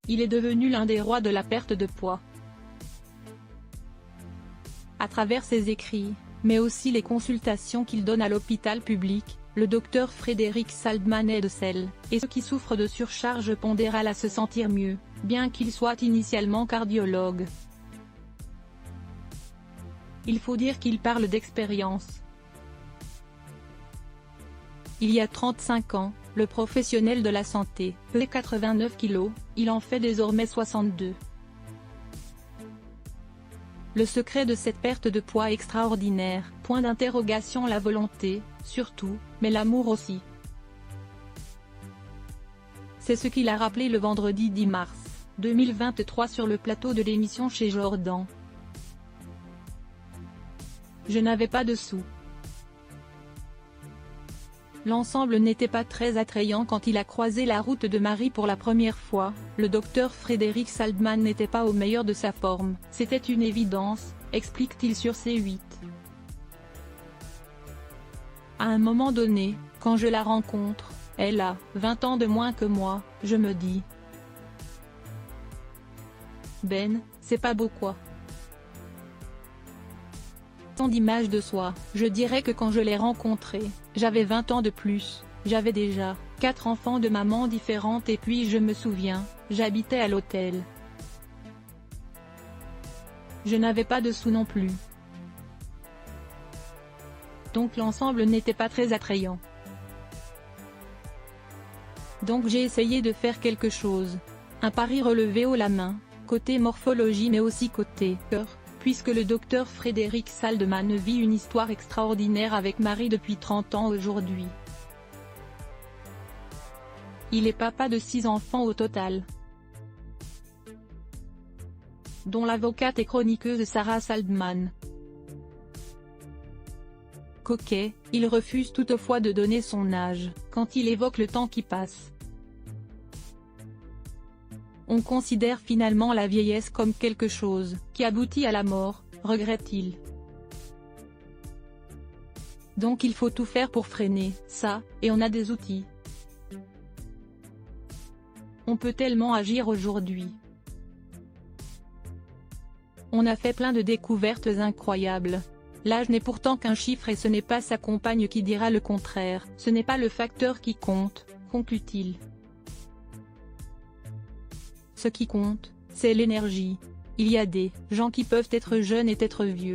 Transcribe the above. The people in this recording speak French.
Il est devenu l'un des rois de la perte de poids. À travers ses écrits, mais aussi les consultations qu'il donne à l'hôpital public, le docteur Frédéric Saldman aide celles et ceux qui souffrent de surcharge pondérale à se sentir mieux, bien qu'il soit initialement cardiologue. Il faut dire qu'il parle d'expérience. Il y a 35 ans, le professionnel de la santé pesait 89 kg, il en fait désormais 62. Le secret de cette perte de poids extraordinaire, point d'interrogation, la volonté, surtout, mais l'amour aussi. C'est ce qu'il a rappelé le vendredi 10 mars 2023 sur le plateau de l'émission chez Jordan. Je n'avais pas de sous. L'ensemble n'était pas très attrayant quand il a croisé la route de Marie pour la première fois. Le docteur Frédéric Saldman n'était pas au meilleur de sa forme, c'était une évidence, explique-t-il sur C8. À un moment donné, quand je la rencontre, elle a 20 ans de moins que moi, je me dis: Ben, c'est pas beau quoi. Tant d'images de soi, je dirais que quand je l'ai rencontrée, j'avais 20 ans de plus, j'avais déjà 4 enfants de mamans différentes et puis je me souviens, j'habitais à l'hôtel. Je n'avais pas de sous non plus. Donc l'ensemble n'était pas très attrayant. Donc j'ai essayé de faire quelque chose. Un pari relevé haut la main, côté morphologie mais aussi côté cœur, puisque le docteur Frédéric Saldman vit une histoire extraordinaire avec Marie depuis 30 ans aujourd'hui. Il est papa de 6 enfants au total, dont l'avocate et chroniqueuse Sarah Saldman. Coquet, il refuse toutefois de donner son âge, quand il évoque le temps qui passe. On considère finalement la vieillesse comme quelque chose qui aboutit à la mort, regrette-t-il. Donc il faut tout faire pour freiner ça, et on a des outils. On peut tellement agir aujourd'hui. On a fait plein de découvertes incroyables. L'âge n'est pourtant qu'un chiffre et ce n'est pas sa compagne qui dira le contraire, ce n'est pas le facteur qui compte, conclut-il. Ce qui compte, c'est l'énergie. Il y a des gens qui peuvent être jeunes et être vieux.